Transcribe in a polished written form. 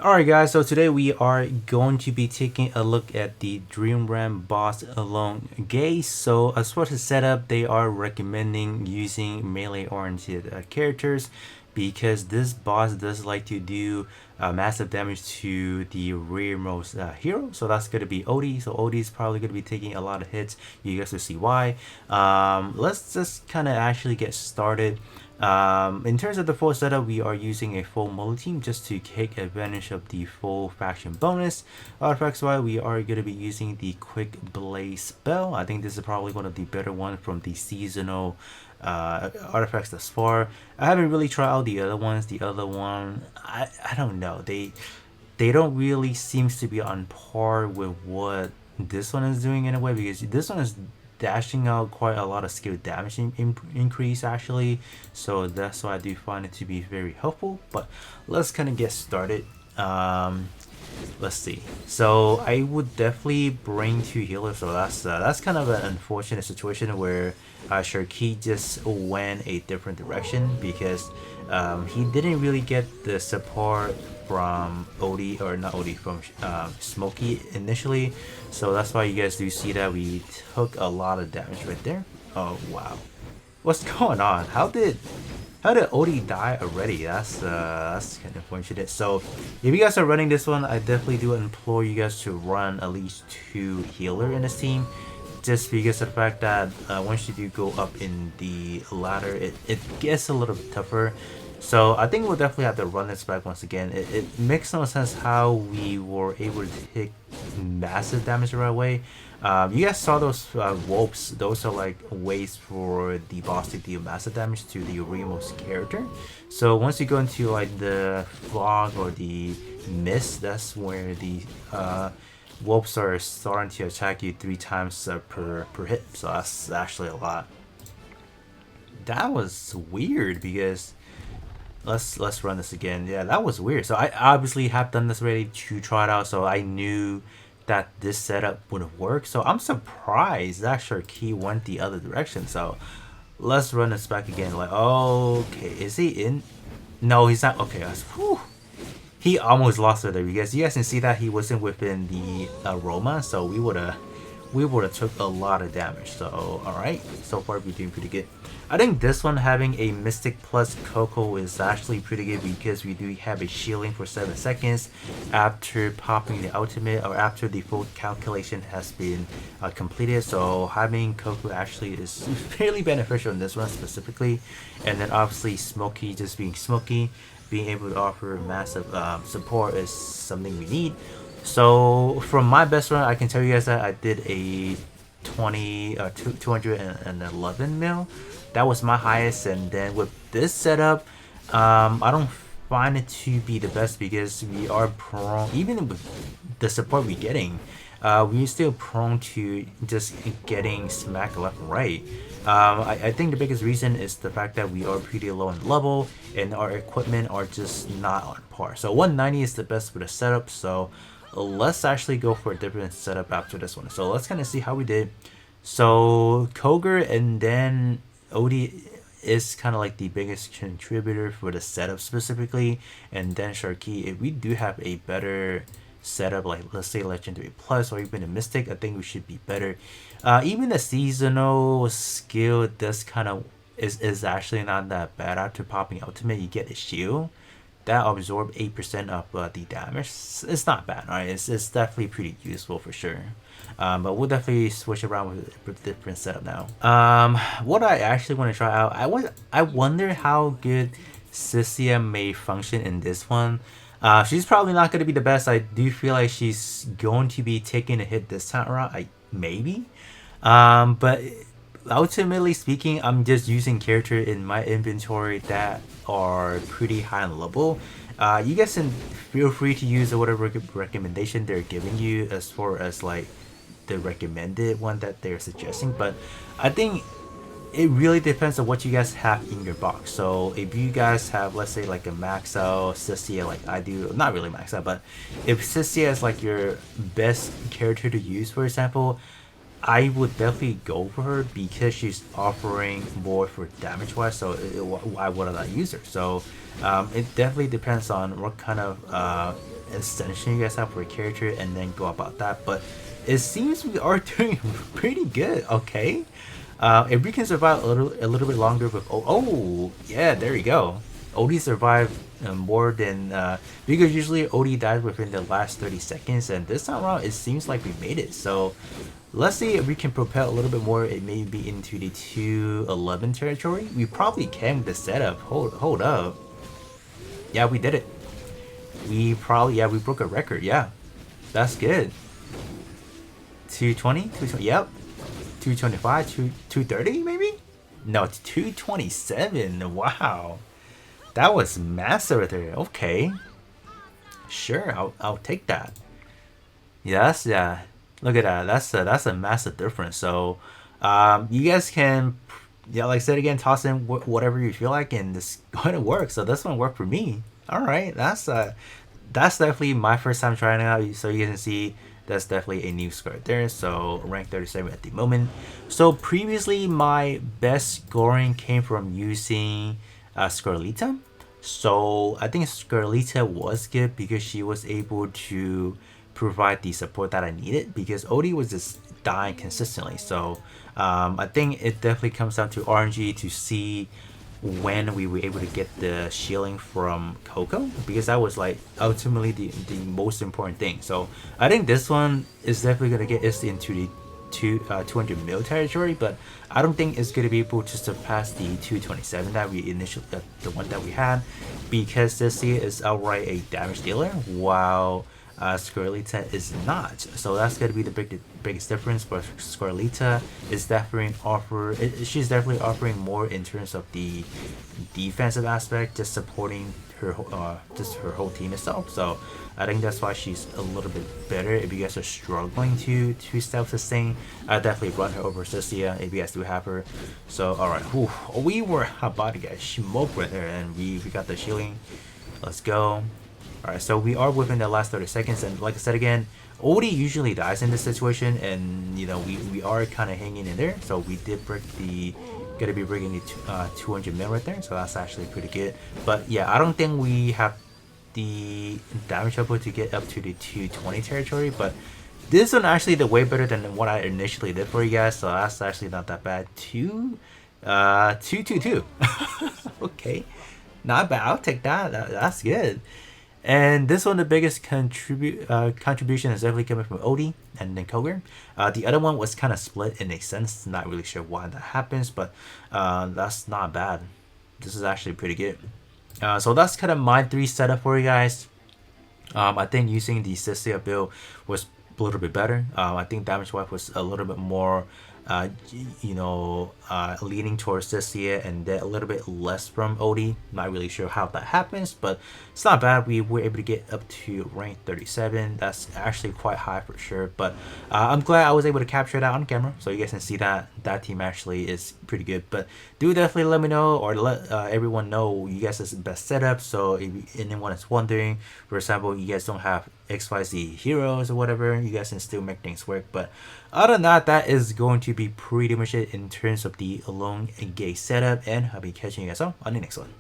Alright guys, so today we are going to be taking a look at the Dream Ram boss alone gaze. So as far as the setup, they are recommending using melee oriented characters because this boss does like to do massive damage to the rearmost hero. So that's going to be Odie. So Odie is probably going to be taking a lot of hits. You guys will see why. Let's just kind of actually get started. In terms of the full setup, we are using a full multi team just to take advantage of the full faction bonus. Artifacts wise, we are going to be using the Quick Blaze spell. I think this is probably one of the better ones from the seasonal artifacts thus far. I haven't really tried out the other ones. The other one, I don't know. They don't really seems to be on par with what this one is doing in a way, because this one is dashing out quite a lot of skill damage increase actually, so that's why I do find it to be very helpful. But let's kind of get started. Let's see. So I would definitely bring two healers, so that's kind of an unfortunate situation where Sharky just went a different direction because he didn't really get the support from Odie, or not Odie, from Smokey initially. So that's why you guys do see that we took a lot of damage right there. Oh wow, what's going on? How did Odie die already? That's kind of unfortunate. So if you guys are running this one, I definitely do implore you guys to run at least two healer in this team, just because of the fact that once you do go up in the ladder, it gets a little bit tougher. So I think we'll definitely have to run this back once again. It makes no sense how we were able to take massive damage the right way. You guys saw those wolves. Those are like ways for the boss to deal massive damage to the remote character. So once you go into like the fog or the mist, that's where the wolves are starting to attack you 3 times per hit. So that's actually a lot. That was weird because let's run this again. Yeah, that was weird. So I obviously have done this already to try it out, so I knew that this setup would work. So I'm surprised that Sharky went the other direction. So let's run this back again. Like, okay, is he in? No, he's not. Okay, whew. He almost lost it there because you guys can see that he wasn't within the aroma, so we would have took a lot of damage. So alright, so far we're doing pretty good. I think this one having a Mystic plus Coco is actually pretty good because we do have a shielding for 7 seconds after popping the ultimate, or after the full calculation has been completed. So having Coco actually is fairly beneficial in this one specifically. And then obviously Smokey just being Smokey, being able to offer massive support is something we need. So from my best run, I can tell you guys that I did a 211 mil. That was my highest. And then with this setup, I don't find it to be the best because we are prone, even with the support we're getting, we're still prone to just getting smacked left and right. I think the biggest reason is the fact that we are pretty low in level and our equipment are just not on par. So 190 is the best for the setup. So let's actually go for a different setup after this one. So let's kind of see how we did. So Koger and then Odie is kind of like the biggest contributor for the setup specifically, and then Sharky. If we do have a better setup, like let's say Legendary Plus or even a Mystic, I think we should be better. Even the seasonal skill does kind of is actually not that bad. After popping ultimate, you get a shield that absorb 8% of the damage. It's not bad, right? It's definitely pretty useful for sure. But we'll definitely switch around with a different setup now. What I actually want to try out, I wonder how good Cecia may function in this one. She's probably not going to be the best. I do feel like she's going to be taking a hit this time around. Maybe. But ultimately speaking, I'm just using character in my inventory that are pretty high on level. You guys can feel free to use whatever recommendation they're giving you as far as like the recommended one that they're suggesting, but I think it really depends on what you guys have in your box. So if you guys have, let's say, like a max out Cecia, like I do, not really max out, but if Cecia is like your best character to use, for example, I would definitely go for her because she's offering more for damage wise. So why would I not use her? So it definitely depends on what kind of extension you guys have for a character and then go about that. But it seems we are doing pretty good. Okay, if we can survive a little bit longer with oh yeah, there you go. Odie survived more than because usually Odie dies within the last 30 seconds, and this time around it seems like we made it. So let's see if we can propel a little bit more. It may be into the 211 territory. We probably can with the setup. Hold up. Yeah, we did it. We probably, yeah, we broke a record. Yeah, that's good. 220, 220. Yep. 225, 230 maybe. No, 227. Wow, that was massive there. Okay, sure, I'll take that. Yes, yeah. Look at that. That's a massive difference. So, you guys can, yeah, like I said again, toss in whatever you feel like, and it's going to work. So this one worked for me. All right, that's definitely my first time trying it out. So you can see that's definitely a new score there. So rank 37 at the moment. So previously my best scoring came from using Scarlita. So I think Scarlita was good because she was able to provide the support that I needed, because Odie was just dying consistently. So I think it definitely comes down to RNG to see when we were able to get the shielding from Coco, because that was like ultimately the most important thing. So I think this one is definitely gonna get us into the 200 mil territory, but I don't think it's gonna be able to surpass the 227 that we initially the one that we had, because Cecia is outright a damage dealer while Scarlita is not. So that's gonna be the biggest difference. But Scarlita is definitely she's definitely offering more in terms of the defensive aspect, just supporting her just her whole team itself. So I think that's why she's a little bit better. If you guys are struggling to self sustain, I definitely run her over Cecia if you guys do have her. So alright, we were about to get smoked right there, and we got the shielding. Let's go. Alright, so we are within the last 30 seconds, and like I said again, Odie usually dies in this situation, and you know, we are kind of hanging in there. So we did break the, gonna be breaking the 200 mil right there, so that's actually pretty good. But yeah, I don't think we have the damage output to get up to the 220 territory, but this one actually did way better than what I initially did for you guys, so that's actually not that bad. 222. Okay, not bad. I'll take that. That's good. And this one, the biggest contribution is definitely coming from Odie and then Koger. The other one was kind of split in a sense. Not really sure why that happens, but that's not bad. This is actually pretty good. So that's kind of my 3 setup for you guys. I think using the Cecia build was a little bit better. I think damage wise was a little bit more leaning towards Cecia, and then a little bit less from Odie. Not really sure how that happens, but it's not bad. We were able to get up to rank 37. That's actually quite high for sure, but I'm glad I was able to capture that on camera, so you guys can see that that team actually is pretty good. But do definitely let me know, or let everyone know you guys' best setup. So if anyone is wondering, for example, you guys don't have XYZ heroes or whatever, you guys can still make things work. But other than that, that is going to be pretty much it in terms of the alone engage setup, and I'll be catching you guys all on the next one.